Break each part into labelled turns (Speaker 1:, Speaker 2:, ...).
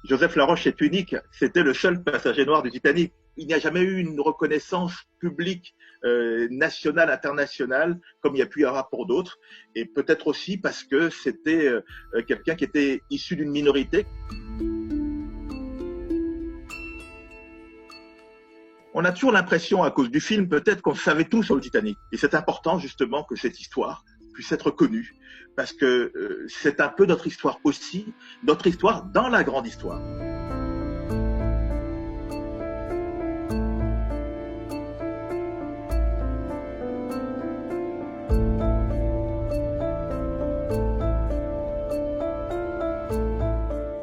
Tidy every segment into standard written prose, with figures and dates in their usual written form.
Speaker 1: Joseph Laroche est unique, c'était le seul passager noir du Titanic. Il n'y a jamais eu une reconnaissance publique, nationale, internationale, comme il y a pu y avoir pour d'autres, et peut-être aussi parce que c'était quelqu'un qui était issu d'une minorité. On a toujours l'impression, à cause du film, peut-être qu'on savait tout sur le Titanic. Et c'est important justement que cette histoire puisse être connue, parce que c'est un peu notre histoire aussi, notre histoire dans la grande histoire.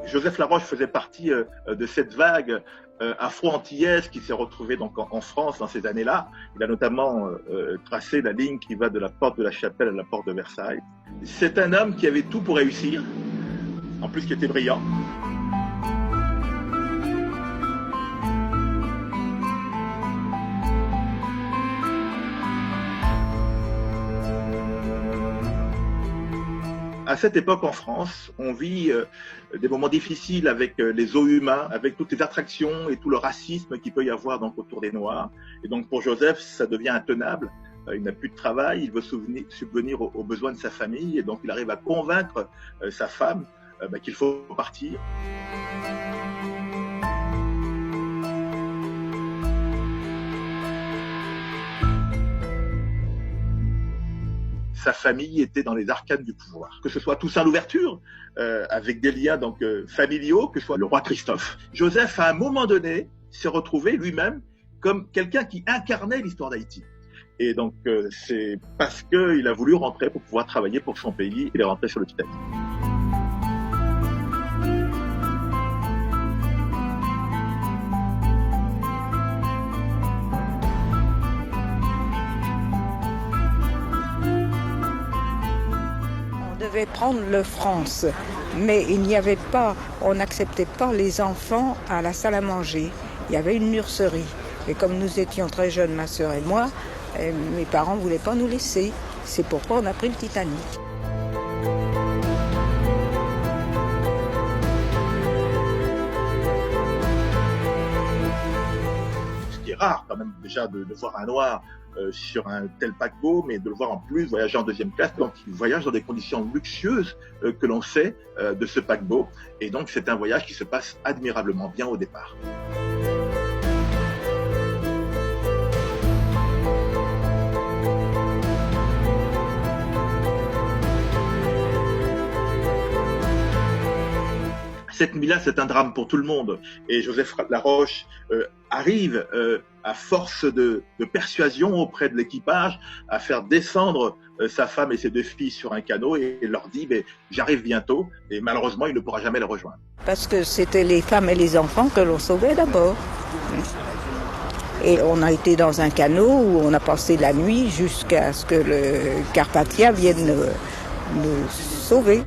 Speaker 1: Joseph Laroche faisait partie de cette vague afro-antillaise qui s'est retrouvée donc en France dans ces années-là. Il a notamment tracé la ligne qui va de la porte de la Chapelle à la porte de Versailles. C'est un homme qui avait tout pour réussir, en plus qui était brillant. À cette époque en France, on vit des moments difficiles avec les eaux humains, avec toutes les attractions et tout le racisme qu'il peut y avoir donc autour des Noirs. Et donc pour Joseph, ça devient intenable. Il n'a plus de travail, il veut subvenir aux besoins de sa famille, et donc il arrive à convaincre sa femme qu'il faut partir. Sa famille était dans les arcanes du pouvoir. Que ce soit Toussaint Louverture, avec des liens donc familiaux, que ce soit le roi Christophe. Joseph, à un moment donné, s'est retrouvé lui-même comme quelqu'un qui incarnait l'histoire d'Haïti. Et donc, c'est parce qu'il a voulu rentrer pour pouvoir travailler pour son pays, il est rentré sur le Titanic.
Speaker 2: On devait prendre le France, mais il n'y avait pas, on n'acceptait pas les enfants à la salle à manger. Il y avait une nurserie. Et comme nous étions très jeunes, ma sœur et moi, mes parents ne voulaient pas nous laisser. C'est pourquoi on a pris le Titanic.
Speaker 1: Ce qui est rare quand même déjà de voir un noir sur un tel paquebot, mais de le voir en plus voyager en deuxième classe. Donc il voyage dans des conditions luxueuses que l'on sait de ce paquebot. Et donc c'est un voyage qui se passe admirablement bien au départ. Cette nuit-là, c'est un drame pour tout le monde. Et Joseph Laroche arrive, à force de persuasion auprès de l'équipage, à faire descendre sa femme et ses deux filles sur un canot et leur dit « j'arrive bientôt ». Et malheureusement, il ne pourra jamais les rejoindre.
Speaker 2: Parce que c'était les femmes et les enfants que l'on sauvait d'abord. Et on a été dans un canot où on a passé la nuit jusqu'à ce que le Carpathia vienne nous sauver.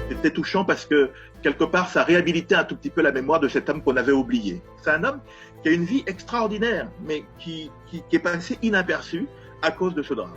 Speaker 1: C'était touchant parce que, quelque part, ça réhabilitait un tout petit peu la mémoire de cet homme qu'on avait oublié. C'est un homme qui a une vie extraordinaire, mais qui est passé inaperçu à cause de ce drame.